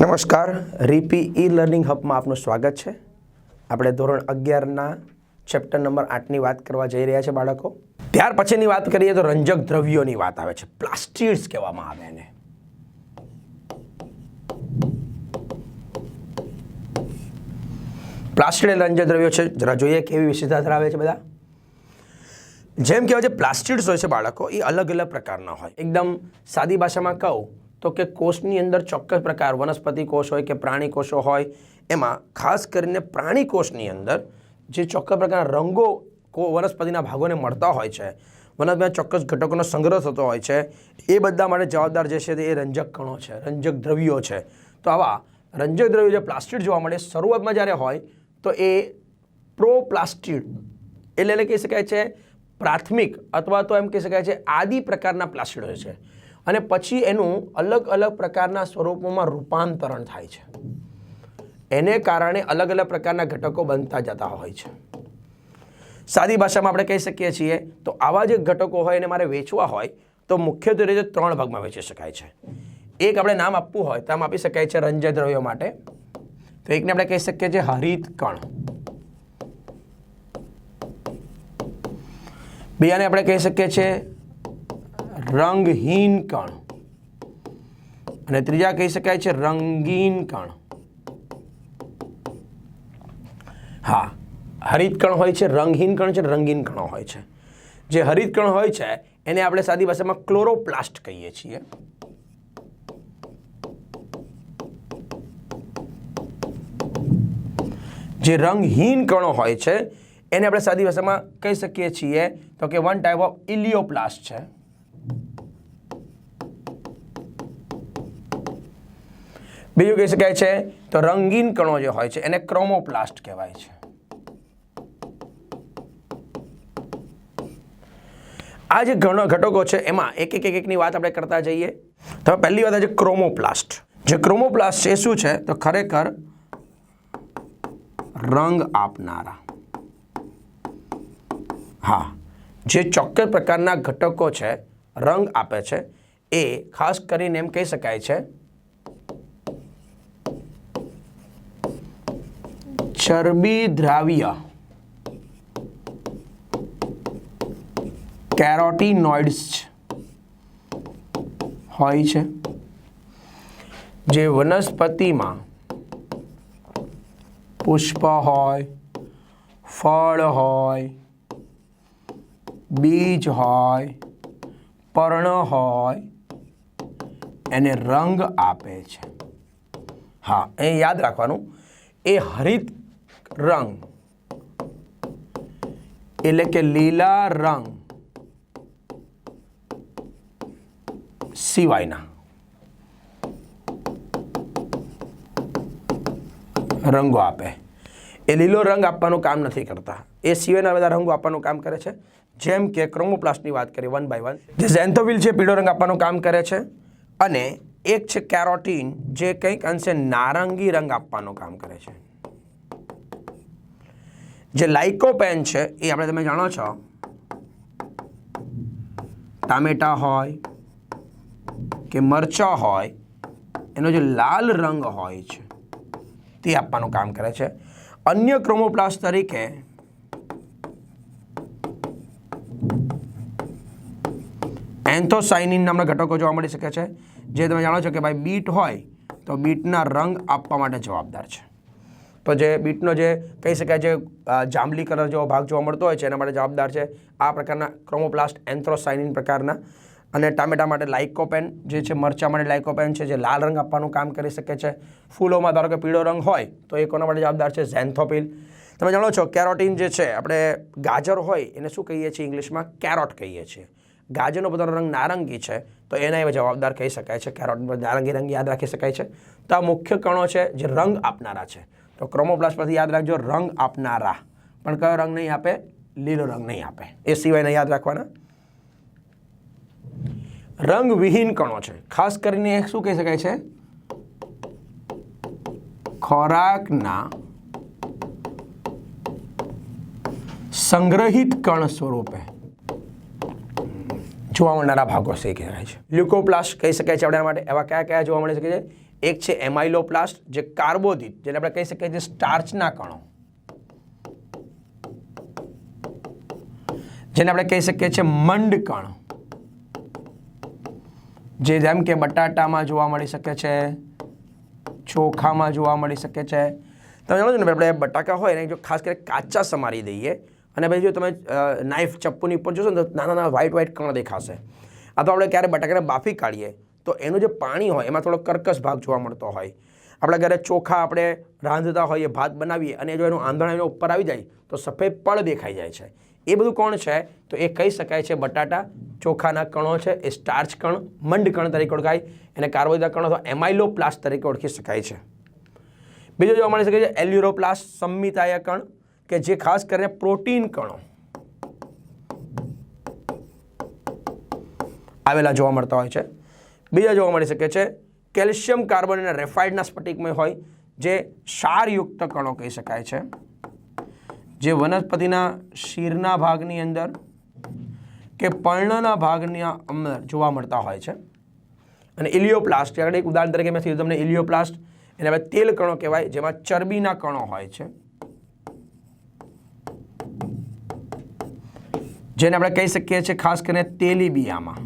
નમસ્કાર, રીપી e learning હબમાં આપનું સ્વાગત છે। આપણે ધોરણ 11ના ચેપ્ટર નંબર 8ની વાત કરવા જઈ રહ્યા છે બાળકો। ત્યાર પછીની વાત કરીએ તો રંજક દ્રવ્યોની વાત આવે છે, પ્લાસ્ટિડ્સ કહેવામાં આવે એને। પ્લાસ્ટિડ રંજક દ્રવ્યો છે, જરા જોઈએ કેવી વિશેષતા ધરાવે છે બધા। જેમ કહેવાય છે પ્લાસ્ટિડ્સ હોય છે બાળકો, એ અલગ અલગ પ્રકારના હોય। એકદમ સાદી ભાષામાં કહું તો કે કોષની અંદર ચોક્કસ પ્રકાર વનસ્પતિ કોષ હોય કે પ્રાણી કોષો હોય, એમાં ખાસ કરીને પ્રાણી કોષની અંદર જે ચોક્કસ પ્રકારના રંગો વનસ્પતિના ભાગોને મળતા હોય છે, વનસ્પતિના ચોક્કસ ઘટકોનો સંગ્રહ થતો હોય છે, એ બધા માટે જવાબદાર જે છે એ રંજક કણો છે, રંજક દ્રવ્યો છે। તો આવા રંજક દ્રવ્યો જે પ્લાસ્ટિડ જોવા મળે શરૂઆતમાં જ્યારે હોય તો એ પ્રોપ્લાસ્ટિડ એટલે કહી શકાય છે પ્રાથમિક અથવા તો એમ કહી શકાય છે આદિ પ્રકારના પ્લાસ્ટિડ હોય છે, અને પછી એનું અલગ અલગ પ્રકારના સ્વરૂપોમાં રૂપાંતરણ થાય છે। એને કારણે અલગ અલગ પ્રકારના ઘટકો બનતા જતા હોય છે। સાદી ભાષામાં આપણે કહી શકીએ છીએ તો આવા જે ઘટકો હોય એને મારે વેચવા હોય તો મુખ્યત્વે રીતે 3 ભાગમાં વેચી શકાય છે। એક આપણે નામ આપવું હોય તો આમ આપી શકાય છે રંજક દ્રવ્યો માટે, તો એકને આપણે કહી શકીએ છીએ હરિત કણ, બીજાને આપણે કહી શકીએ છીએ રંગહીન કણ, અને ત્રીજા કહી શકાય છે રંગીન કણ। હા, હરિત કણ હોય છે, રંગહીન કણ છે, રંગીન કણો હોય છે। જે હરિત કણ હોય છે એને આપણે સાદી ભાષામાં ક્લોરોપ્લાસ્ટ કહીએ છીએ। જે રંગહીન કણો હોય છે એને આપણે સાદી ભાષામાં કહી શકીએ છીએ તો કે વન ટાઈપ ઓફ ઇલિયોપ્લાસ્ટ છે। બીજું કહી શકાય છે તો રંગીન કણો જે હોય છે એને ક્રોમોપ્લાસ્ટ કહેવાય છે। આ જે ઘટકો છે એમાં એકની વાત આપણે કરતા જઈએ તો પહેલી વાત છે ક્રોમોપ્લાસ્ટ। જે ક્રોમોપ્લાસ્ટ છે શું છે તો ખરેખર રંગ આપનારા, હા, જે ચોક્કસ પ્રકારના ઘટકો છે રંગ આપે છે, એ ખાસ કરીને એમ કહી શકાય છે ચરબી દ્રાવ્ય કેરોટીનોઇડ્સ હોય છે, જે વનસ્પતિમાં પુષ્પ હોય, ફળ હોય, બીજ હોય, પર્ણ હોય, એને રંગ આપે છે। હા, એ યાદ રાખવાનું, એ હરિત રંગ એટલે કે લીલા રંગ સિવાયના રંગો આપે। એ લીલો રંગ આપવાનું કામ નથી કરતા, એ સિવાયના બધા રંગો આપવાનું કામ કરે છે। જેમ કે ક્રોમોપ્લાસ્ટની વાત કરીએ 1 by 1, જે ઝેન્થોફિલ છે પીળો રંગ આપવાનું કામ કરે છે, અને એક છે કેરોટીન જે કંઈક અંશે નારંગી રંગ આપવાનું કામ કરે છે। જે લાઇકોપેન છે એ આપણે તમે જાણો છો ટામેટા હોય કે મરચાં હોય, એનો જે લાલ રંગ હોય છે તે આપવાનું કામ કરે છે। અન્ય ક્રોમોપ્લાસ્ટ તરીકે એન્થોસાયનિન નામના ઘટકો જોવા મળી શકે છે, જે તમે જાણો છો કે ભાઈ બીટ હોય તો બીટના રંગ આપવા માટે જવાબદાર છે। તો જે બીટનો જે કહી શકાય છે જાંબલી કલર જેવો ભાગ જોવા મળતો હોય છે એના માટે જવાબદાર છે આ પ્રકારના ક્રોમોપ્લાસ્ટ એન્થોસાયનિન પ્રકારના। અને ટામેટા માટે લાઇકોપેન જે છે, મરચાં માટે લાઇકોપેન છે જે લાલ રંગ આપવાનું કામ કરી શકે છે। ફૂલોમાં ધારો કે પીળો રંગ હોય તો એ કોના માટે જવાબદાર છે ઝેન્થોફિલ। તમે જાણો છો કેરોટીન જે છે, આપણે ગાજર હોય એને શું કહીએ છીએ ઇંગ્લિશમાં કેરોટ કહીએ છીએ। ગાજરનો પોતાનો રંગ નારંગી છે તો એના એ જવાબદાર કહી શકાય છે, કેરોટીન પર નારંગી રંગ યાદ રાખી શકાય છે। તો આ મુખ્ય કણો છે જે રંગ આપનારા છે। તો ક્રોમોપ્લાસ્ટ પરથી યાદ રાખજો રંગ આપનારા, પણ કયો રંગ નહીં આપે? લીલો રંગ નહીં આપે, એ સિવાયના યાદ રાખવાના। રંગવિહીન કણો છે, ખાસ કરીને શું કહી શકાય છે ખોરાકના સંગ્રહિત કણ સ્વરૂપે જોવા મળનારા ભાગો છે કહેવાય છે। લ્યુકોપ્લાસ્ટ કહી શકાય છે આપણા માટે। એવા કયા કયા જોવા મળી શકે છે? એક છે એમાઇલોપ્લાસ્ટ, જે કાર્બોદિત, જેને આપણે કહી શકીએ છીએ સ્ટાર્ચના કણો, જેને આપણે કહી શકીએ છીએ મંડ કણ, જે જેમ કે બટાટામાં જોવા મળી શકે છે, ચોખામાં જોવા મળી શકે છે. તમે જાણો છો ને, આપણે બટાકા હોય એને જો ખાસ કરીને કાચા સમારી દઈએ અને પછી જો તમે નાઇફ ચપ્પુની ઉપર જોશો ને તો નાના નાના વ્હાઇટ કણ દેખાશે. અથવા આપણે ક્યારે બટાકાને બાફી કાઢીએ તો એનું જે પાણી હોય એમાં થોડો કર્કશ ભાગ જોવા મળતો હોય. આપણા ઘરે ચોખા આપણે રાંધતા હોઈએ, ભાત બનાવીએ અને જો એનું આંધણ એનો ઉપર આવી જાય તો સફેદ પડ દેખાઈ જાય છે. એ બધું કોણ છે? તો એ કહી શકાય છે બટાટા, ચોખાના કણો છે. એ સ્ટાર્ચ કણ, મંડ કણ તરીકે ઓળખાય. એને કાર્બોદિત કણો અથવા એમાઇલોપ્લાસ્ટ તરીકે ઓળખી શકાય છે. બીજો જોવા મળી શકે છે એલ્યુરોપ્લાસ્ટ, સંમિતાય કણ, કે જે ખાસ કરીને પ્રોટીન કણો આવેલા જોવા મળતા હોય છે. બીજા જોવા મળી શકે છે કેલ્શિયમ કાર્બન અને રેફાઇડના સ્ફટિકમય હોય, જે ક્ષારયુક્ત કણો કહી શકાય છે, જે વનસ્પતિના શીરના ભાગની અંદર કે પર્ણના ભાગની અંદર જોવા મળતા હોય છે. અને ઇલિયોપ્લાસ્ટ, આગળ એક ઉદાહરણ તરીકે મેં કીધું તમને ઇલિયોપ્લાસ્ટ, એને આપણે તેલ કણો કહેવાય, જેમાં ચરબીના કણો હોય છે, જેને આપણે કહી શકીએ છીએ ખાસ કરીને તેલીબિયામાં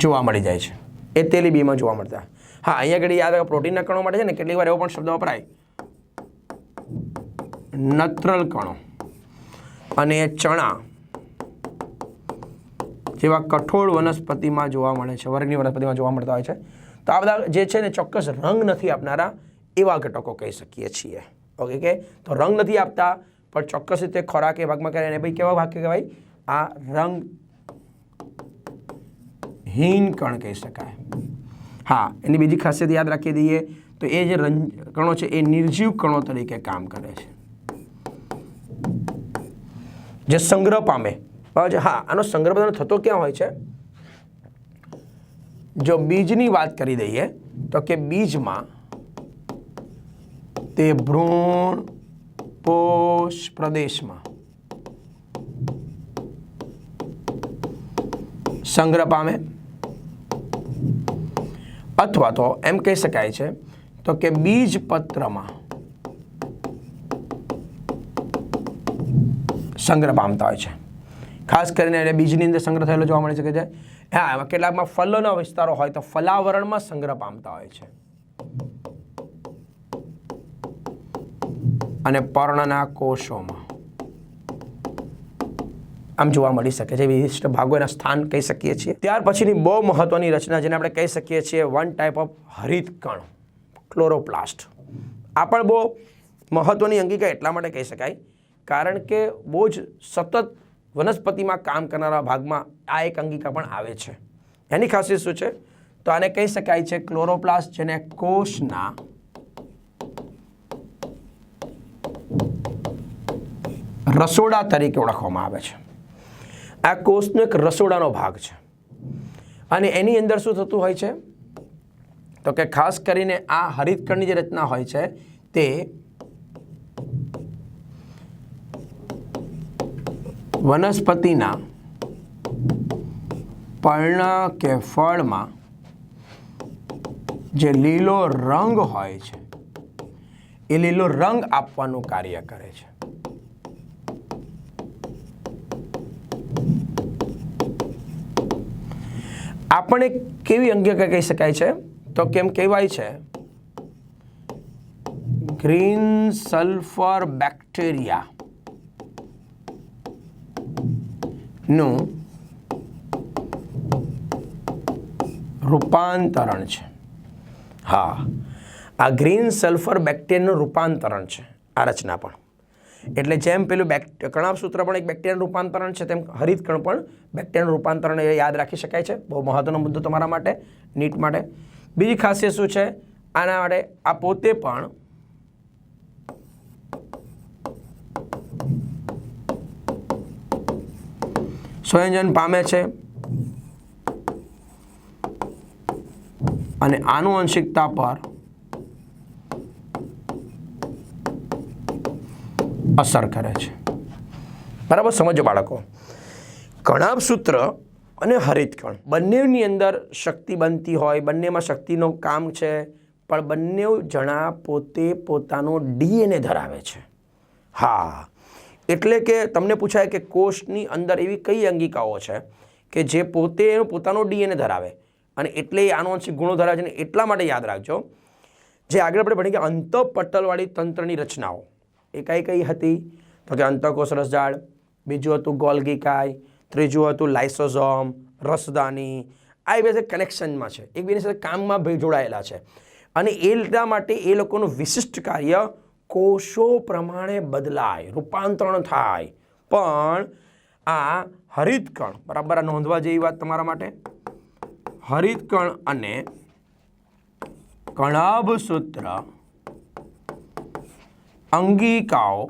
જોવા મળી જાય છે. એ તેલીબિયામાં જોવા મળતા. હા, અહીંયા આગળ યાદ રાખો પ્રોટીનના કણો માટે છે ને કેટલીક વાર એવો પણ શબ્દ વપરાય, નત્રલ કણો અને ચણા જેવા કઠોળ વનસ્પતિમાં જોવા મળે છે, વર્ગની વનસ્પતિમાં જોવા મળતા હોય છે. તો આ બધા જે છે ને ચોક્કસ રંગ નથી આપનારા એવા ઘટકો કહી શકીએ છીએ. ઓકે, કે તો રંગ નથી આપતા પણ ચોક્કસ રીતે ખોરાક એ ભાગમાં કરે એને ભાઈ કેવા ભાગ કહેવાય? આ રંગહીન કણ કહી શકાય. હા, એની બીજી ખાસિયત યાદ રાખી દઈએ તો એ જે કણો છે એ નિર્જીવ કણો તરીકે કામ કરે છે, જે સંગ્રહ પામે. હા, આનો સંગ્રહ બધાનો થતો ક્યાં હોય છે? જો બીજની વાત કરી દઈએ તો કે બીજમાં તે ભ્રૂણ પોષ પ્રદેશમાં સંગ્રહ પામે, અથવા તો એમ કહી શકાય છે તો કે બીજપત્રમાં સંગ્રહ પામતા હોય છે. ખાસ કરીને બીજની અંદર સંગ્રહ થયેલો જોવા મળી શકે છે. હા, એમાં કેટલાકમાં ફલોના વિસ્તારો હોય તો ફલાવરણમાં સંગ્રહ પામતા હોય છે, અને પર્ણના કોષોમાં આમ જોવા મળી શકે છે. વિશિષ્ટ ભાગો એના સ્થાન કહી શકીએ છીએ. ત્યાર પછીની બહુ મહત્વની રચના જેને આપણે કહી શકીએ છીએ વન ટાઈપ ઓફ હરિત કણ, ક્લોરોપ્લાસ્ટ. આ પણ બહુ મહત્વની અંગિકા એટલા માટે કહી શકાય કારણ કે બહુ જ સતત વનસ્પતિમાં કામ કરનારા ભાગમાં આ એક અંગિકા પણ આવે છે. એની ખાસિયત શું છે? તો આને કહી શકાય છે ક્લોરોપ્લાસ્ટ, જેને કોષના રસોડા તરીકે ઓળખવામાં આવે છે. આ કોષનો એક રસોડાનો ભાગ છે અને એની અંદર શું થતું હોય છે તો કે ખાસ કરીને આ હરિતકણની જે રચના હોય છે તે વનસ્પતિના પર્ણ કે ફળમાં જે લીલો રંગ હોય છે એ લીલો રંગ આપવાનું કાર્ય કરે છે. આપણે કેવી અંગિકા કહી શકાય છે તો કેમ કહેવાય છે ગ્રીન સલ્ફર બેક્ટેરિયા નું રૂપાંતરણ છે. હા, આ ગ્રીન સલ્ફર બેક્ટેરિયાનું રૂપાંતરણ છે આ રચના પણ. એટલે જેમ પેલું કણાભસૂત્ર પણ એક બેક્ટેરિયાનું રૂપાંતરણ છે તેમ હરિતકણ પણ બેક્ટેરિયાનું રૂપાંતરણ યાદ રાખી શકાય છે. બહુ મહત્વનો મુદ્દો તમારા માટે, નીટ માટે. બીજી ખાસિયત શું છે આના માટે? આ પોતે પણ સંયોજન પામે છે અને આનુવંશિકતા પર અસર કરે છે. બરાબર સમજો બાળકો, કણાભસૂત્ર અને હરિતકણ બંનેની અંદર શક્તિ બનતી હોય, બંનેમાં શક્તિનું કામ છે, પણ બંને જણા પોતે પોતાનો DNA ધરાવે છે. હા, એટલે કે તમને પૂછાય કે કોષની અંદર એવી કઈ અંગિકાઓ છે કે જે પોતે પોતાનો DNA ધરાવે અને એટલે એ આનુવંશિક ગુણો ધરાવે છે. એટલા માટે યાદ રાખજો, જે આગળ આપણે ભણી કે અંતઃપટલવાળી તંત્રની રચનાઓ એ કઈ હતી તો કે અંતઃકોષ રસજાળ, બીજું હતું ગોલ્ગી કાય, ત્રીજું હતું લાઇસોઝોમ, રસદાની. આ એ બે કનેક્શનમાં છે, એકબીજાની સાથે કામમાં જોડાયેલા છે અને એટલા માટે એ લોકોનું વિશિષ્ટ કાર્ય કોષો પ્રમાણે બદલાય, રૂપાંતરણ થાય. પણ આ હરિતકણ, બરાબર, નોંધવા જેવી વાત તમારા માટે, હરિતકણ અને કણાભસૂત્ર અંગિકાઓ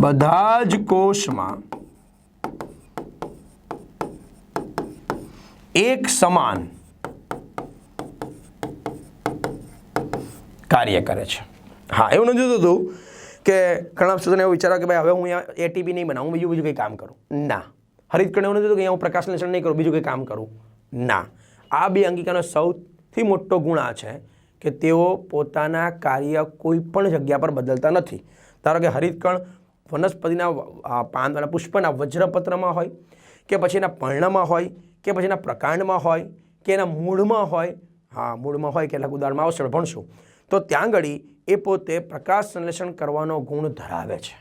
બધા જ કોષમાં એક સમાન કાર્ય કરે છે. હા, એવું નથી થતું કે કણાભસૂત્રને એવું વિચારો કે ભાઈ હવે હું અહીંયા ATP નહીં બનાવું, હું બીજું કંઈ કામ કરું. ના. હરિતકણ એવું નથી થતું કે અહીંયા હું પ્રકાશસંશ્લેષણ નહીં કરું, બીજું કંઈ કામ કરું. ના. આ બે અંગિકાનો સૌથી મોટો ગુણ આ છે કે તેઓ પોતાના કાર્ય કોઈ પણ જગ્યા પર બદલતા નથી. ધારો કે હરિતકણ વનસ્પતિના પાન, પુષ્પના વજ્રપત્રમાં હોય કે પછી એના પર્ણમાં હોય કે પછી એના પ્રકાંડમાં હોય કે એના મૂળમાં હોય. હા, મૂળમાં હોય, કેટલાક ઉદાહરણમાં આવશે, ભણશું. તો ત્યાં ઘડી એ પોતે પ્રકાશ સંશ્લેષણ કરવાનો ગુણ ધરાવે છે.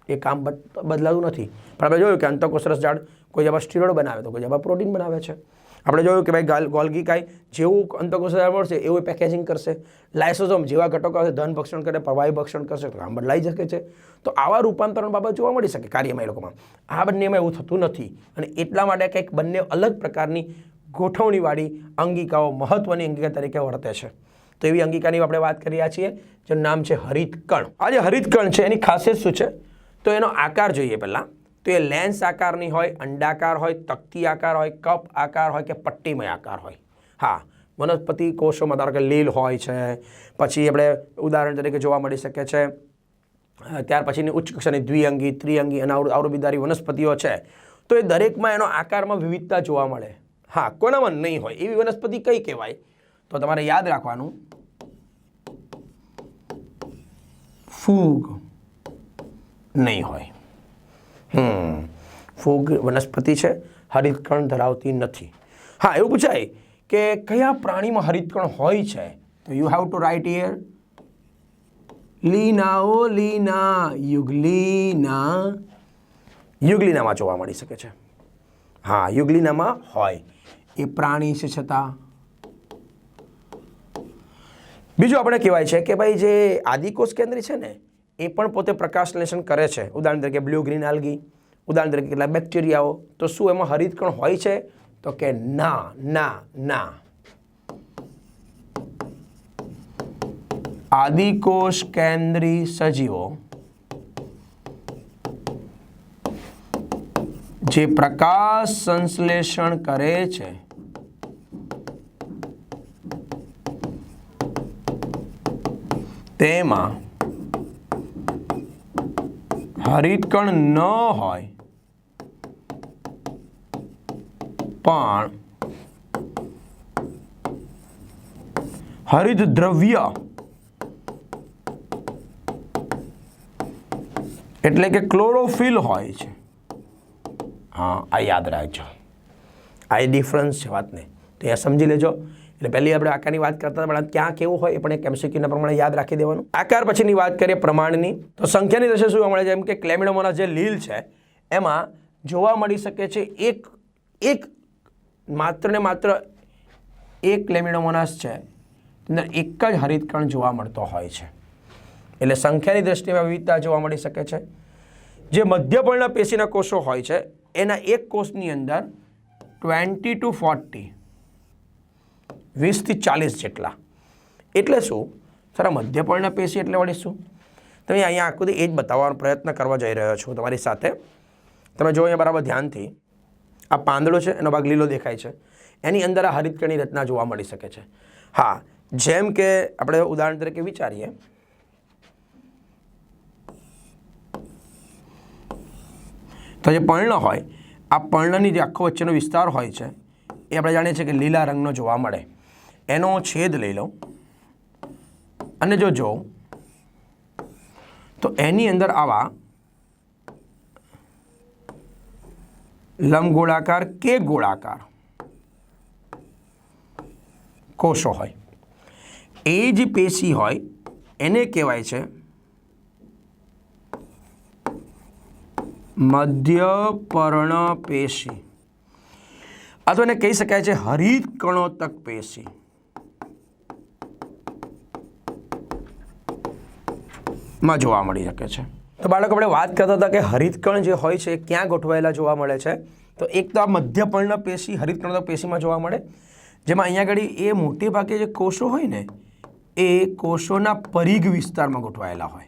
એ કામ બદલાતું નથી. પણ આપણે જોયું કે અંતઃકોષ રસજાળ કોઈ જગ્યા સ્ટીરોઇડ બનાવે તો કોઈ જગ્યા પ્રોટીન બનાવે છે. આપણે જોયું કે ભાઈ ગોલ્ગી કાય જેવું અંતઃકોષ રસજાળ મળશે એવું પેકેજિંગ કરશે. લાઇસોઝોમ જેવા ઘટકો હશે ધન ભક્ષણ કરે, પ્રવાહી ભક્ષણ કરશે તો કામ બદલાઈ શકે છે. તો આવા રૂપાંતરણ બાબત જોવા મળી શકે કાર્યમાં એ લોકોમાં. આ બંનેમાં એવું થતું નથી અને એટલા માટે કંઈક બંને અલગ પ્રકારની ગોઠવણીવાળી અંગિકાઓ મહત્વની અંગિકા તરીકે વર્તે છે. તો એવી અંગિકાની આપણે વાત કરી રહ્યા છીએ જેનું નામ છે હરિતકણ. આ જે હરિતકણ છે એની ખાસિયત શું છે તો એનો આકાર જોઈએ પહેલાં. તો એ લેન્સ આકારની હોય, અંડાકાર હોય, તકતી આકાર હોય, કપ આકાર હોય કે પટ્ટીમય આકાર હોય. હા, વનસ્પતિ કોષોમાં ધારો કે લીલ હોય છે, પછી આપણે ઉદાહરણ તરીકે જોવા મળી શકે છે. ત્યાર પછીની ઉચ્ચ કક્ષાની દ્વિઅંગી, ત્રિઅંગી અને આવૃબિદારી વનસ્પતિઓ છે. તો એ દરેકમાં એનો આકારમાં વિવિધતા જોવા મળે. હા, કોનામાં નહીં હોય એવી વનસ્પતિ કઈ કહેવાય તો તમારે યાદ રાખવાનું, ફૂગ નહીં હોય. ફૂગ વનસ્પતિ છે, હરિતકણ ધરાવતી નથી. હા, એવું પૂછાય કે કયા પ્રાણીમાં હરિતકણ હોય છે તો you have to write here લીના. ઓ લીના, યુગ્લીના. યુગ્લીનામાં જોવા મળી શકે છે. હા, યુગ્લીનામાં હોય. એ પ્રાણી છે છતાં. બીજું આપણે કહેવાય છે કે ભાઈ જે આદિકોષ કેન્દ્રી છે ને એ પણ પોતે પ્રકાશ સંશ્લેષણ કરે છે. ઉદાહરણ તરીકે બ્લુ ગ્રીન આલ્ગી, ઉદાહરણ તરીકે કેટલાક બેક્ટેરિયાઓ. તો શું એમાં હરિતકણ હોય છે તો કે ના, ના, ના. આદિકોષ કેન્દ્રી સજીવો જે પ્રકાશ સંશ્લેષણ કરે છે તેમાં હરિતકણ ન હોય પણ હરિત દ્રવ્ય એટલે કે ક્લોરોફિલ હોય છે. હા, આ યાદ રાખજો. આ એ ડિફરન્સ છે વાતને, તો અહીંયા સમજી લેજો. એટલે પહેલી આપણે આકારની વાત કરતા હતા પણ ક્યાં કેવું હોય એ પણ એક MCQના પ્રમાણે યાદ રાખી દેવાનું. આકાર પછીની વાત કરીએ પ્રમાણની, તો સંખ્યાની દ્રષ્ટિએ શું મળે છે એમ કે ક્લેમિડોમોનાસ જે લીલ છે એમાં જોવા મળી શકે છે એક માત્ર ને માત્ર એક ક્લેમિડોમોનાસ છે અંદર એક જ હરિતકણ જોવા મળતો હોય છે. એટલે સંખ્યાની દ્રષ્ટિએ વિવિધતા જોવા મળી શકે છે. જે મધ્યપર્ણ પેશીના કોષો હોય છે એના એક કોષની અંદર 20 to 40, 20 થી 40 જેટલા. એટલે શું સર, આ મધ્યપર્ણ પેશી એટલે વળી શું? તમે અહીંયા આખું એ જ બતાવવાનો પ્રયત્ન કરવા જઈ રહ્યો છું તમારી સાથે. તમે જો અહીંયા બરાબર ધ્યાનથી, આ પાંદડો છે એનો ભાગ લીલો દેખાય છે, એની અંદર આ હરિતકણની રચના જોવા મળી શકે છે. હા, જેમ કે આપણે ઉદાહરણ તરીકે વિચારીએ તો જે પર્ણ હોય, આ પર્ણની જે આખો વચ્ચેનો વિસ્તાર હોય છે એ આપણે જાણીએ છીએ કે લીલા રંગનો જોવા મળે. એનો છેદ લઈ લઉં અને જો જોઉં તો એની અંદર આવા લંબગોળાકાર કે ગોળાકાર કોષો હોય. એ જે પેશી હોય એને કહેવાય છે મધ્યપર્ણ પેશી, અથવા એને કહી શકાય છે હરિત કણોતક પેશી. માં જોવા મળી શકે છે. તો બાળકો આપણે વાત કરતા હતા કે હરિતકણ જે હોય છે એ ક્યાં ગોઠવાયેલા જોવા મળે છે. તો એક તો આ મધ્યપર્ણ પેશી હરિતકણોતક પેશીમાં જોવા મળે, જેમાં અહીંયા આગળ એ મોટે ભાગે જે કોષો હોય ને એ કોષોના પરિઘ વિસ્તારમાં ગોઠવાયેલા હોય.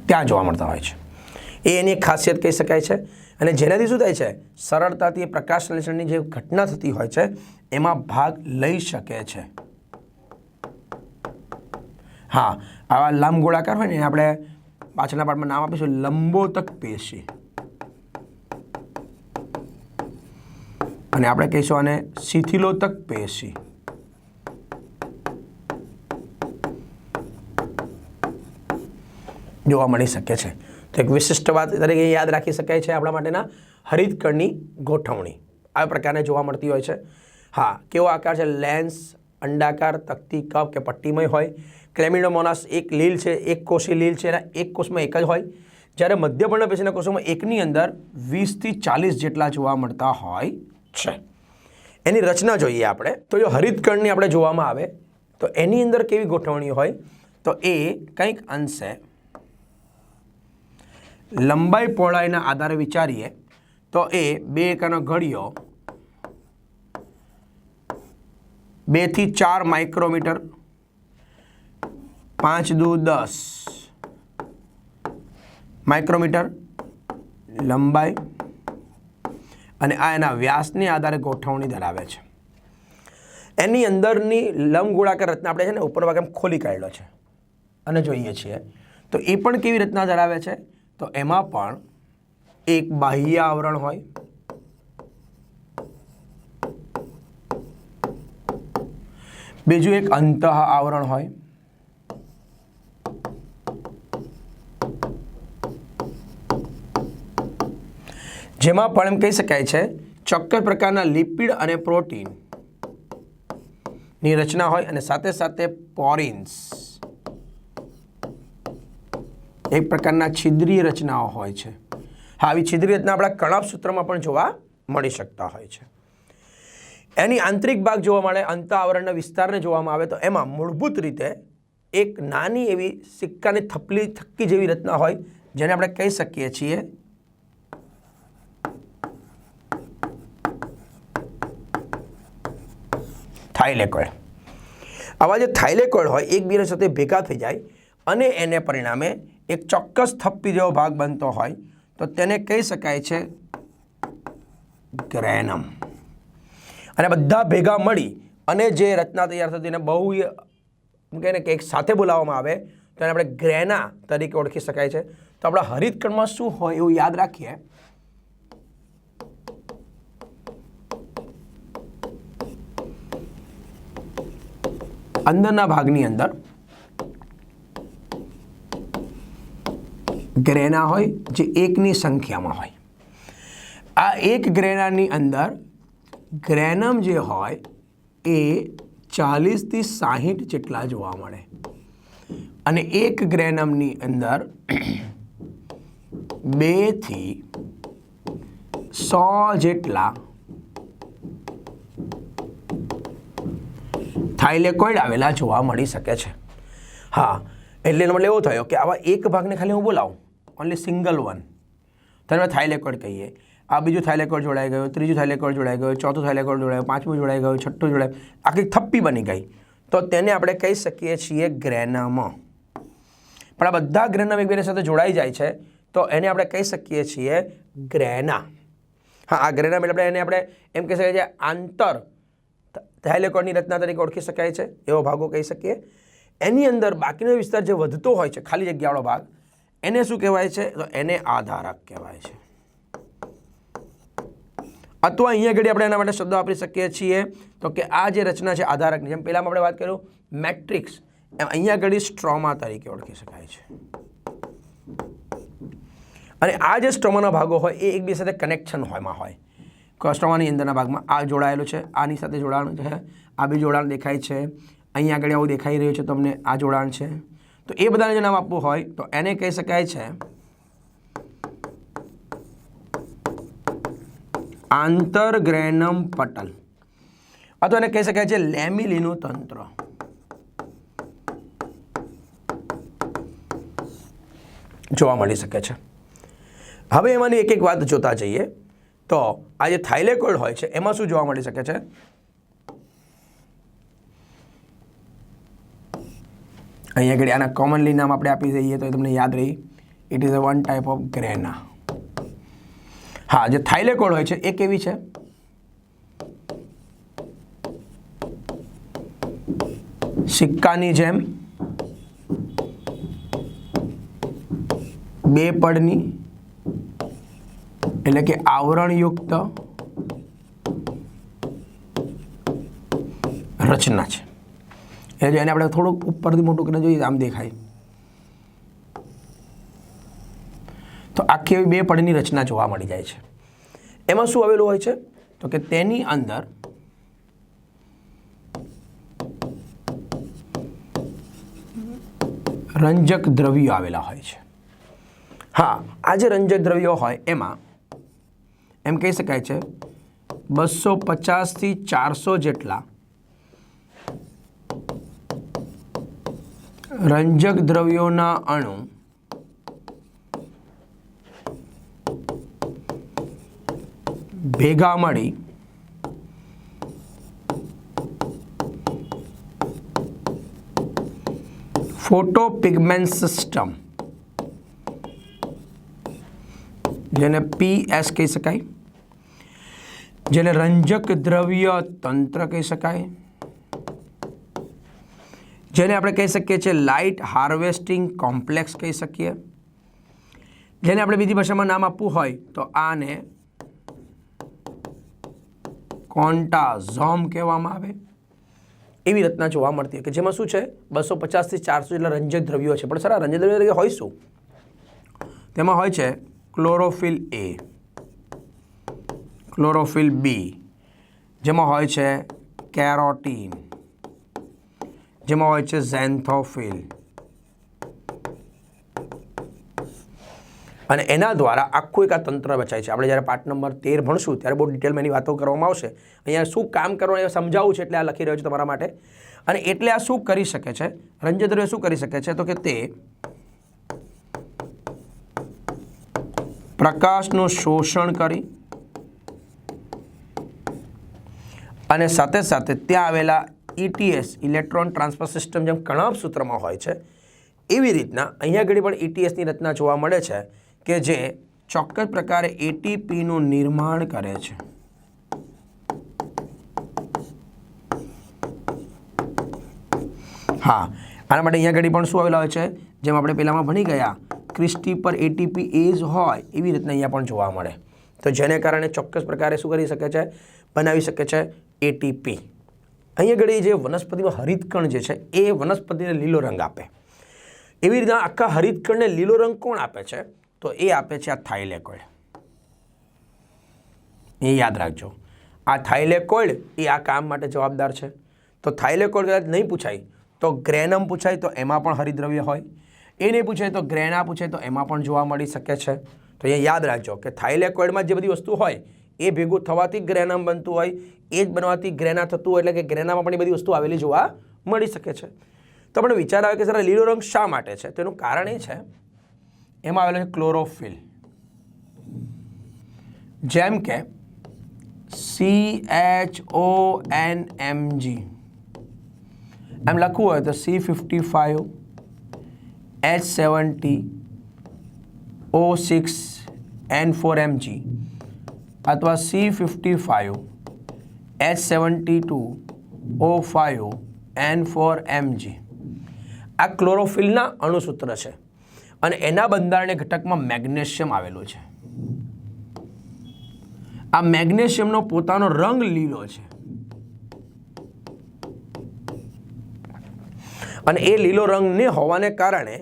ત્યાં જોવા મળતા હોય છે. એ એની એક ખાસિયત કહી શકાય છે. અને જેનાથી શું થાય છે, સરળતાથી પ્રકાશ સંશ્લેષણની જે ઘટના થતી હોય છે એમાં ભાગ લઈ શકે છે. હા, આવા લંબગોળાકાર હોય ને આપણે પાછળના પાઠમાં નામ આપીશું લંબોતક પેશી, અને આપણે કહીશું આને શિથિલોતક પેશી. જોવા મળી શકે છે. તો એક વિશિષ્ટ વાત તરીકે યાદ રાખી શકાય છે આપણા માટેના હરિતકણની ગોઠવણી આ પ્રકારે જોવા મળતી હોય છે. હા, કેવો આકાર છે? લેન્સ, અંડાકાર, તકતી, કપ કે પટ્ટીમય હોય. ક્લેમિડોમોનાસ એક લીલ છે, એક કોષી લીલ છે, એના એક કોષમાં એક જ હોય. જ્યારે મધ્યપર્ણ પેશીના કોષોમાં એકની અંદર 20 થી 40 જેટલા જોવા મળતા હોય છે. એની રચના જોઈએ આપણે. તો જો હરિતકણની આપણે જોવામાં આવે તો એની અંદર કેવી ગોઠવણી હોય, તો એ કંઈક અંશે લંબાઈ પહોળાઈના આધારે વિચારીએ તો એ 2 એકનો ઘડિયો 2 થી 4 માઇક્રોમીટર, 5 દુ 10 માઇક્રોમીટર લંબાઈ, અને આ એના વ્યાસની આધારે ગોઠવણી ધરાવે છે. એની અંદરની લંબગોળાકાર રચના આપણે છે ને ઉપર ભાગે ખોલી કાઢેલો છે અને જોઈએ છીએ તો એ પણ કેવી રચના ધરાવે છે, તો એમાં પણ એક બાહ્ય આવરણ હોય, બીજું એક અંતઃ આવરણ હોય, જેમાં પણ એમ કહી શકાય છે ચોક્કસ પ્રકારના લિપિડ અને પ્રોટીન ની રચના હોય, અને સાથે સાથે પોરિન્સ એક પ્રકારના છિદ્રીય રચનાઓ હોય છે. હા, આવી છિદ્રીય રચના આપણા કણાભ સૂત્રમાં પણ જોવા મળી શકતા હોય છે. એની આંતરિક ભાગ જોવા મળે, અંતઃ આવરણના વિસ્તારને જોવામાં આવે તો એમાં મૂળભૂત રીતે એક નાની એવી સિક્કાની થપ્પી થક્કી જેવી રચના હોય, જેને આપણે કહી શકીએ છીએ થાઇલેકોઇડ. આવા જે થાઇલેકોઇડ હોય એકબીજા સાથે ભેગા થઈ જાય અને એને પરિણામે એક ચોક્કસ થપ્પી જેવો ભાગ બનતો હોય તો તેને કહી શકાય છે ગ્રેનમ. અને બધા ભેગા મળી અને જે રચના તૈયાર થતી એને બહુ કહે ને કે એક સાથે બોલાવવામાં આવે તો એને આપણે ગ્રેના તરીકે ઓળખી શકાય છે. તો આપણા હરિતકણમાં શું હોય એવું યાદ રાખીએ. અંદરના ભાગની અંદર ગ્રેના હોય જે એકની સંખ્યામાં હોય. આ એક ગ્રેનાની અંદર ગ્રેનમ જે હોય એ 40 થી 60 જેટલા જોવા મળે, અને એક ગ્રેનમની અંદર 2 થી 100 જેટલા થાઇલેકોઇડ આવેલા જોવા મળી શકે છે. હા, એટલે મતલબ એવો થયો કે આવા એક ભાગને ખાલી હું બોલાવું, ઓનલી સિંગલ વન, તેને થાઇલેકોઇડ કહીએ. આ બીજું થાઇલેકોઇડ જોડાઈ ગયું, ત્રીજું થાઇલેકોઇડ જોડાઈ ગયું, ચોથું થાઇલેકોઇડ જોડાયું, પાંચમું જોડાઈ ગયું, છઠ્ઠું જોડાયું, આખી થપ્પી બની ગઈ, તો તેને આપણે કહી શકીએ છીએ ગ્રેનમ. પણ આ બધા ગ્રેનમ એકબીજા સાથે જોડાઈ જાય છે તો એને આપણે કહી શકીએ છીએ ગ્રેના. હા, આ ગ્રેનમ એટલે એને આપણે એમ કહી શકીએ છીએ આંતર થાઇલેકોઇડની રચના તરીકે ઓળખી શકાય છે, એવો ભાગો કહી શકીએ. એની અંદર બાકીનો વિસ્તાર જે વધતો હોય છે ખાલી જગ્યાવાળો ભાગ એને શું કહેવાય છે? તો એને આધારક કહેવાય છે. અથવા અહીંયા ઘડી આપણે એના માટે શબ્દ વાપરી શકીએ છીએ તો કે આ જે રચના છે આધારકની, જેમ પહેલામાં આપણે વાત કર્યું મેટ્રિક્સ, એમ અહીંયા ઘડી સ્ટ્રોમા તરીકે ઓળખી શકાય છે. અને આ જે સ્ટ્રોમાના ભાગો હોય એ એકબીજા સાથે કનેક્શન હોય. સ્ટ્રોમાની અંદરના ભાગમાં આ જોડાયેલું છે, આની સાથે જોડાણ છે, આ બી જોડાણ દેખાય છે, અહીંયા આગળ આવું દેખાઈ રહ્યું છે તમને, આ જોડાણ છે. તો એ બધાને જો નામ આપવું હોય તો એને કહી શકાય છે આંતરગ્રેનમ પટલ, અથવા એને કહી શકાય છે લેમિલીનું તંત્ર. જોવા મળી શકે છે. હવે એમાંની એક એક વાત જોતા જઈએ તો આ જે થાઇલેકોઇડ હોય છે એમાં શું જોવા મળી શકે છે? અહીંયા આગળ આના કોમનલી નામ આપણે આપી દઈએ તો તમને યાદ રહી, it is a one type of grana. હા, જે થાઇલેકોઇડ હોય છે એ કેવી છે? સિક્કાની જેમ બે પડની, એટલે કે આવરણયુક્ત રચના છે. એટલે એને આપણે થોડુંક ઉપરથી મોટું કરીને જોઈએ આમ દેખાય. તો આખી એવી બે પડની રચના જોવા મળી જાય છે. એમાં શું આવેલું હોય છે? તો કે તેની અંદર રંજક દ્રવ્યો આવેલા હોય છે. હા, આ જે રંજક દ્રવ્યો હોય એમાં એમ કહી શકાય છે 250 થી 400 જેટલા રંજક દ્રવ્યોના અણુ ભેગા મળી ફોટોપિગમેન્ટ સિસ્ટમ, જેને PS કહી શકાય, જેને રંજક દ્રવ્ય તંત્ર કહી શકાય, જેને આપણે કહી શકીએ છીએ લાઇટ હાર્વેસ્ટિંગ કોમ્પ્લેક્સ કહી શકીએ, જેને આપણે બીજી ભાષામાં નામ આપવું હોય તો આને કોન્ટાઝોમ કહેવામાં આવે. એવી રચના જોવા મળતી હોય કે જેમાં શું છે 250 થી 400 જેટલા રંજક દ્રવ્યો છે. પણ સર આ રંજક દ્રવ્યો હોય શું? તેમાં હોય છે ક્લોરોફિલ A, ક્લોરોફિલ B, જેમાં હોય છે કેરોટીન, જેમાં હોય છે ઝેન્થોફિલ, અને એના દ્વારા આખું એક આ તંત્ર રચાય છે. આપણે જ્યારે પાઠ નંબર 13 ભણશું ત્યારે બહુ ડિટેલમાં એની વાતો કરવામાં આવશે. અહીંયા શું કામ કરવાનું એ સમજાવવું છે એટલે આ લખી રહ્યો છું તમારા માટે. અને એટલે આ શું કરી શકે છે? રંજક દ્રવ્ય શું કરી શકે છે? તો કે તે પ્રકાશનું શોષણ કરી અને સાથે સાથે ત્યાં આવેલા ETS ઇલેક્ટ્રોન ટ્રાન્સફર સિસ્ટમ જેમ કણાભ સૂત્રમાં હોય છે એવી રીતના અહીંયા આગળ પણ ETSની રચના જોવા મળે છે કે જે ચોક્કસ પ્રકારે ATPનું નિર્માણ કરે છે. હા, આના માટે અહીંયા આગળ પણ શું આવેલા હોય છે? જેમ આપણે પહેલામાં ભણી ગયા ક્રિસ્ટી પર ATP એજ હોય એવી રીતના અહીંયા પણ જોવા મળે. તો જેને કારણે ચોક્કસ પ્રકારે શું કરી શકે છે? બનાવી શકે છે ATP. અહીંયા આગળ જે વનસ્પતિમાં હરિતકણ જે છે એ વનસ્પતિને લીલો રંગ આપે. એવી રીતના આખા હરિતકણને લીલો રંગ કોણ આપે છે? તો એ આપે છે આ થાઇલેકોઇડ. એ યાદ રાખજો, આ થાઇલેકોઇડ એ આ કામ માટે જવાબદાર છે. તો થાઇલેકોઇડ કદાચ નહીં પૂછાય તો ગ્રેનમ પૂછાય તો એમાં પણ હરિતદ્રવ્ય હોય. એ નહીં પૂછાય તો ગ્રેના પૂછાય તો એમાં પણ જોવા મળી શકે છે. તો અહીંયા યાદ રાખજો કે થાઇલેકોઇડમાં જે બધી વસ્તુ હોય એ ભેગું થવાથી ગ્રેનમ બનતું હોય, એ જ બનવાથી ગ્રેના થતું હોય, એટલે કે ગ્રેનામાં પણ એ બધી વસ્તુ આવેલી જોવા મળી શકે છે. તો આપણે વિચાર આવે કે સર લીલો રંગ શા માટે છે? તો એનું કારણ એ છે એમાં આવેલો છે ક્લોરોફિલ. જેમ કે CHONMG એમ લખવું હોય તો C55 H70 O6 N4Mg અથવા C55 H72 O5 N4Mg. આ ક્લોરોફિલના અણુસૂત્ર છે અને એના બંધારણીય ઘટકમાં મેગ્નેશિયમ આવેલું છે. આ મેગ્નેશિયમનો પોતાનો રંગ લીલો છે અને એ લીલો રંગને હોવાને કારણે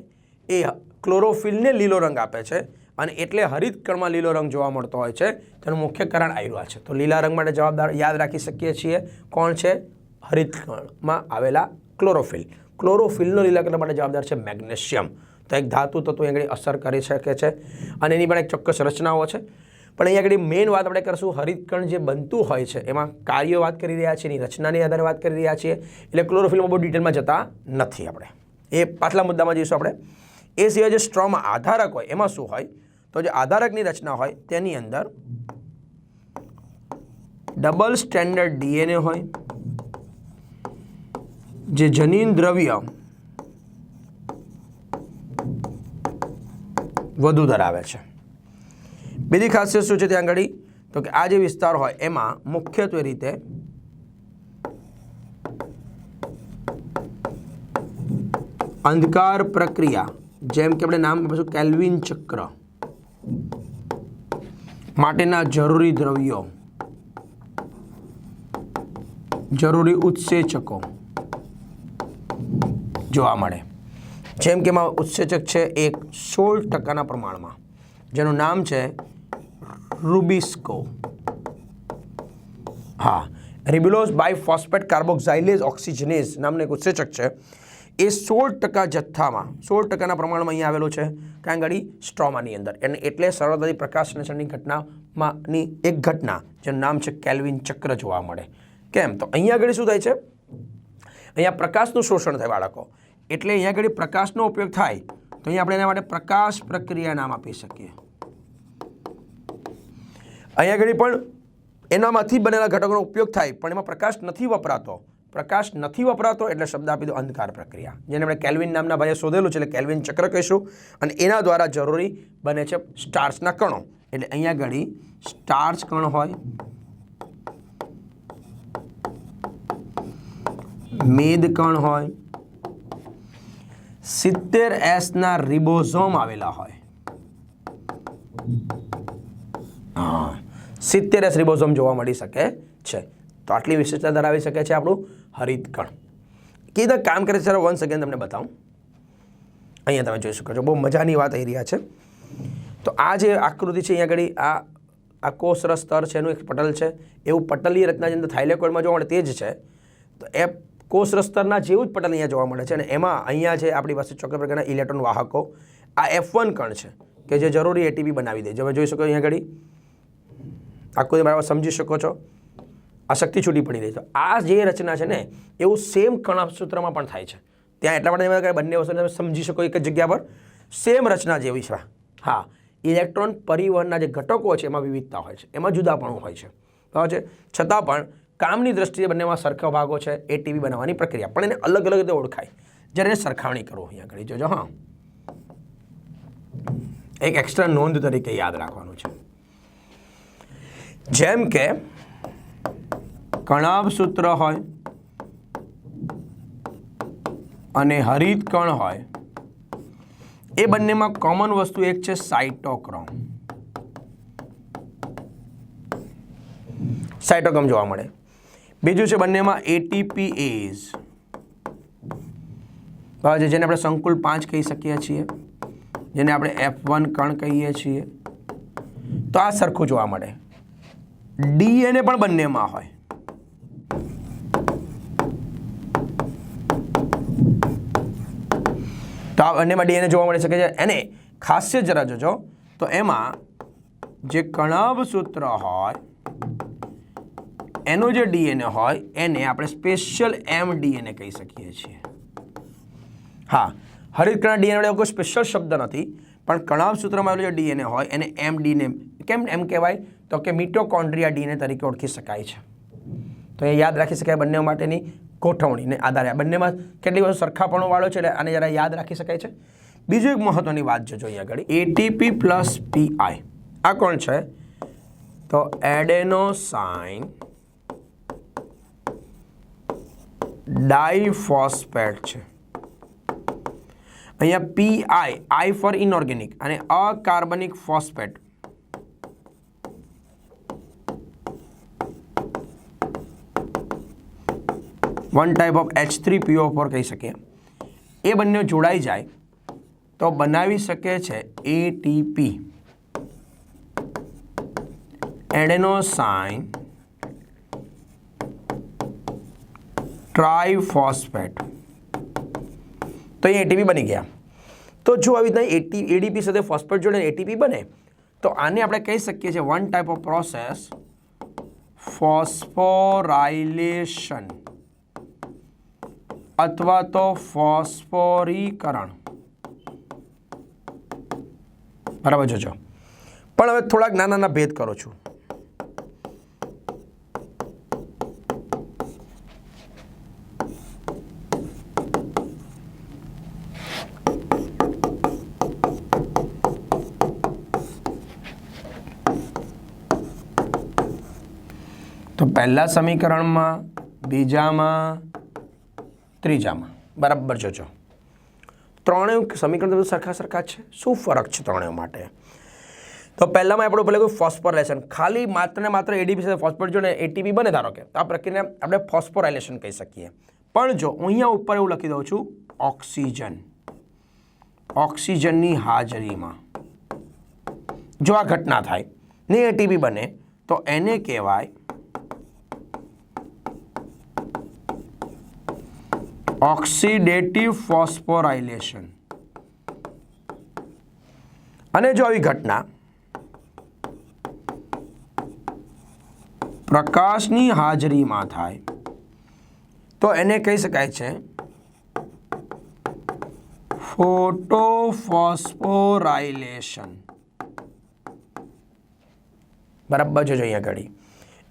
એ ક્લોરોફિલને લીલો રંગ આપે છે અને એટલે હરિતકણમાં લીલો રંગ જોવા મળતો હોય છે. તેનું મુખ્ય કારણ આવ્યું છે. તો લીલા રંગ માટે જવાબદાર યાદ રાખી શકીએ છીએ કોણ છે? હરિતકણમાં આવેલા ક્લોરોફિલ. ક્લોરોફિલનો લીલા કલર માટે જવાબદાર છે મેગ્નેશિયમ. તો એક ધાતુ તત્વ આગળ અસર કરી શકે છે અને એની પણ એક ચોક્કસ રચનાઓ છે. પણ અહીંયા આગળ મેઇન વાત આપણે કરીશું હરિતકણ જે બનતું હોય છે એમાં કાર્યો વાત કરી રહ્યા છીએ, એની રચનાની આધારે વાત કરી રહ્યા છીએ. એટલે ક્લોરોફિલમાં બહુ ડિટેલમાં જતા નથી આપણે. એ પાછલા મુદ્દામાં જઈશું આપણે. એ સિવાય જે સ્ટ્રોમાં આધારક હોય એમાં શું હોય? તો જે આધારકની રચના હોય તેની અંદર ડબલ સ્ટેન્ડર્ડ ડીએનએ હોય, જે જનીન દ્રવ્ય વધુ ધરાવે છે. બીજી ખાસિયત શું છે ત્યાં આગળ? તો કે આ જે વિસ્તાર હોય એમાં મુખ્યત્વે રીતે અંધકાર પ્રક્રિયા, જેમ કે આપણે નામ આપીશું કેલ્વિન ચક્ર માટેના જરૂરી દ્રવ્યો, જરૂરી ઉત્સેચકો જોવા મળે. જેમ કે એમાં ઉત્સેચક છે એક 16% પ્રમાણમાં, જેનું નામ છે રૂબિસ્કો. હા, રિબુલોઝ બાયફોસ્ફેટ કાર્બોક્સાઇલેઝ ઓક્સિજનેઝ નામનું એક ઉત્સેચક છે. એ 16% જથ્થામાં 16%ના પ્રમાણમાં અહીંયા આવેલું છે કાંગડી સ્ટ્રોમાની અંદર. અને એટલે સરળતાથી પ્રકાશ સંશ્લેષણની ઘટનામાંની એક ઘટના જેનું નામ છે કેલ્વિન ચક્ર જોવા મળે. કેમ? તો અહીંયા આગળ શું થાય છે? અહીંયા પ્રકાશનું શોષણ થાય બાળકો. એટલે અહીંયા આગળ પ્રકાશનો ઉપયોગ થાય તો અહીંયા આપણે એના માટે પ્રકાશ પ્રક્રિયા નામ આપી શકીએ. અહીંયા આગળ પણ એનામાંથી બનેલા ઘટકોનો ઉપયોગ થાય પણ એમાં પ્રકાશ નથી વપરાતો. પ્રકાશ નથી વપરાતો એટલે શબ્દ આપી દો અંધકાર પ્રક્રિયા, જેને આપણે કેલ્વિન નામના ભાઈએ શોધેલું છે એટલે કેલ્વિન ચક્ર કહીશું. અને એના દ્વારા જરૂરી બને છે સ્ટાર્ચના કણો. એટલે અહીંયા આગળ સ્ટાર્ચ કણ હોય, મેદ કણ હોય, 70S ના રિબોઝોમ આવેલા હોય. હા, 70S રિબોઝોમ જોવા મળી શકે છે. તો આટલી વિશેષતા ધરાવી શકે છે આપણું હરિતકણ. કેવી રીતે કામ કરે છે સર? વન સેકન્ડ તમને બતાવું. અહીંયા તમે જોઈ શકો છો, બહુ મજાની વાત આવી રહ્યા છે. તો આ જે આકૃતિ છે અહીંયા આગળ આ કોષરસ સ્તર છે, એનું એક પટલ છે. એવું પટલની રચના જે અંદર થાઇલેકોઇડમાં જોવા મળે તે જ છે. તો એ કોષરસ સ્તરના જેવું જ પટલ અહીંયા જોવા મળે છે. અને એમાં અહીંયા છે આપણી પાસે ચોક્કસ પ્રકારના ઇલેક્ટ્રોન વાહકો. આ F1 કણ છે કે જે જરૂરી એટીપી બનાવી દે. તમે જોઈ શકો અહીંયા આગળ આકૃતિ બરાબર સમજી શકો છો. આ શક્તિ છૂટી પડી રહી છે. આ જે રચના છે ને એવું સેમ કણસૂત્રમાં પણ થાય છે. ત્યાં એટલા માટે બંને વસ્તુ તમે સમજી શકો એક જ જગ્યા પર સેમ રચના જેવી છે. હા, ઇલેક્ટ્રોન પરિવહનના જે ઘટકો છે એમાં વિવિધતા હોય છે, એમાં જુદાપણું હોય છે, બરાબર છે. છતાં પણ કામની દ્રષ્ટિએ બંનેમાં સરખા ભાગો છે. એટીપી બનાવવાની પ્રક્રિયા પણ એને અલગ અલગ રીતે ઓળખાય જ્યારે એને સરખામણી કરો. અહીંયા આગળ જોજો. હા, એક એક્સ્ટ્રા નોંધ તરીકે યાદ રાખવાનું છે. જેમ કે કણાભ સૂત્ર હોય અને હરિતકણ હોય, એ બંનેમાં કોમન વસ્તુ એક છે સાઇટોક્રોમ. સાઇટોક્રોમ જોવા મળે. બીજું છે બંનેમાં એટીપીએઝ, બરાબર છે, જેને આપણે સંકુલ 5 કહી શકીએ છીએ, જેને આપણે F1 કણ કહીએ છીએ. તો આ સરખું જોવા મળે. ડીએનએ પણ બંનેમાં હોય. તો આ બંનેમાં ડીએનએ જોવા મળી શકે છે. એને ખાસિયત જરા જોજો તો એમાં જે કણાભ સૂત્ર હોય એનો જે ડીએનએ હોય એને આપણે સ્પેશિયલ mDNA કહી શકીએ છીએ. હા, હરિતકણના ડીએનએ વડે કોઈ સ્પેશિયલ શબ્દ નથી, પણ કણાભ સૂત્રમાં આવેલો જે ડીએનએ હોય એને mDNA કેમ એમ કહેવાય? તો કે મિટોકોન્ડ્રિયા ડીએનએ તરીકે ઓળખી શકાય છે. તો એ યાદ રાખી શકાય બંને માટેની ગોઠવણીને આધારે. બંનેમાં કેટલી વસ્તુ સરખાપણું વાળો છે એટલે આને જરા યાદ રાખી શકાય છે. બીજું એક મહત્વની વાત જોજો અહીંયા આગળ, એટીપી પ્લસ પીઆઈ. આ કોણ છે? તો એડેનોસાઇન ડાઇફોસ્ફેટ છે. અહીંયા PI, I ફોર ઇનઓર્ગેનિક, અને અકાર્બનિક ફોસ્ફેટ. વન ટાઈપ ઓફ H3PO4 કહી શકીએ. એ બંને જોડાઈ જાય તો બનાવી શકે છે ATP, એડેનોસાઇન ટ્રાઇફોસ્ફેટ. તો અહીં ATP બની ગયા. તો જો આવી રીતના ADP સાથે ફોસ્ફેટ જોડે ATP બને તો આને આપણે કહી શકીએ છીએ વન ટાઈપ ઓફ પ્રોસેસ ફોસ્ફોરાઇલેશન અથવા તો ફોસ્ફોરીકરણ. બરાબર જોજો. પણ હવે થોડાક નાના નાના ભેદ કરું છું. તો પહેલા સમીકરણમાં, બીજામાં, ત્રીજામાં. બરાબર જોજો. ત્રણેય સમીકરણ તો સરખા છે. શું ફરક છે ત્રણેય માટે? તો પહેલામાં આપણે પેલું ફોસ્ફોરાઇલેશન, ખાલી માત્ર ને માત્ર ADP સાથે ફોસ્ફેટ જોડે ATP બને ધારો કે, તો આ પ્રક્રિયાને આપણે ફોસ્ફોરાઇલેશન કહી શકીએ. પણ જો અહીંયા ઉપર એવું લખી દઉં છું ઓક્સિજન, ઓક્સિજનની હાજરીમાં જો આ ઘટના થાય ને ATP બને તો એને કહેવાય ઓક્સિડેટિવ ફોસ્ફોરાઇલેશન. અને જો આવી ઘટના પ્રકાશની હાજરીમાં થાય તો એને કહી શકાય છે ફોટોફોસ્ફોરાઇલેશન. બરાબર જોજો અહીંયા ઘડી.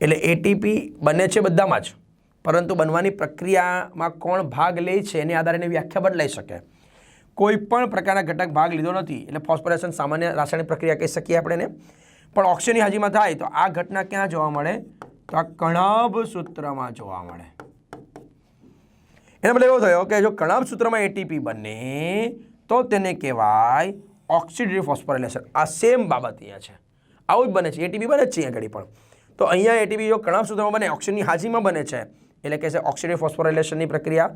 એટલે ATP બને છે બધામાં જ, પરંતુ બનવાની પ્રક્રિયામાં કોણ ભાગ લે છે એની આધારે એની વ્યાખ્યા બદલાઈ શકે. કોઈ પણ પ્રકારના ઘટક ભાગ લીધો નથી એટલે ફોસ્ફોરેશન સામાન્ય રાસાયણિક પ્રક્રિયા કહી શકીએ આપણે એને. પણ ઓક્સિજનની હાજરીમાં થાય તો આ ઘટના ક્યાં જોવા મળે? તો આ કણાભ સૂત્રમાં જોવા મળે. એનો મતલબ એવો થયો કે જો કણાભ સૂત્રમાં ATP બને તો તેને કહેવાય ઓક્સિડેટિવ ફોસ્ફોરાઇલેશન. આ સેમ બાબત અહીંયા છે, આવું જ બને છે. ATP બને જ છે અહીંયા ઘડી પણ. તો અહીંયા ATP જો કણાભ સૂત્રમાં બને, ઓક્સિજનની હાજરીમાં બને છે એટલે કે છે ઓક્સિડેટિવ ફોસ્ફોરાઇલેશનની પ્રક્રિયા.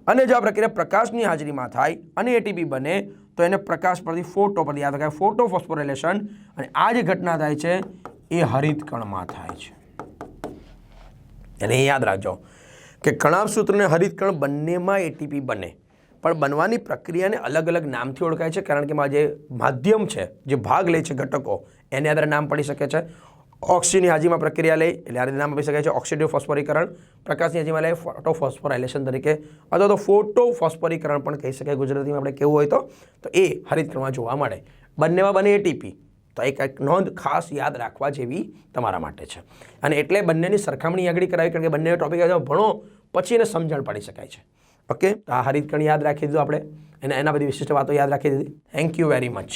અને જો આ પ્રક્રિયા પ્રકાશની હાજરીમાં થાય અને ATP બને તો એને પ્રકાશ પરથી ફોટો પરથી યાદ રખાય, ફોટો ફોસ્ફોરાઇલેશન. અને આ જે ઘટના થાય છે એ હરિત કણમાં થાય છે. એને યાદ રાખજો કે કણાભ સૂત્ર અને હરિત કણ બંનેમાં ATP બને, પણ બનવાની પ્રક્રિયાને અલગ અલગ નામથી ઓળખાય છે, કારણ કે એમાં જે માધ્યમ છે, જે ભાગ લે છે ઘટકો, એને આધારે નામ પડી શકે છે. ઓક્સિજનની હાજરીમાં પ્રક્રિયા લે એટલે આ રીતે નામ આપી શકાય છે ઓક્સિડેટિવ ફોસ્ફોરીકરણ. પ્રકાશની હાજરીમાં લે ફોટો ફોસ્ફોરાઇલેશન તરીકે, અથવા તો ફોટો ફોસ્ફોરીકરણ પણ કહી શકાય ગુજરાતીમાં આપણે કેવું હોય તો એ હરિતકણમાં જોવા મળે. બંનેમાં બને ATP. તો એક નોંધ ખાસ યાદ રાખવા જેવી તમારા માટે છે. અને એટલે બંનેની સરખામણી આગળ કરાવી, કારણ કે બંને ટોપિક ભણો પછી એને સમજણ પડી શકાય છે. ઓકે, આ હરિતકણ યાદ રાખી દીધું આપણે, એના બધી વિશિષ્ટ વાતો યાદ રાખી દીધી. Thank you very much.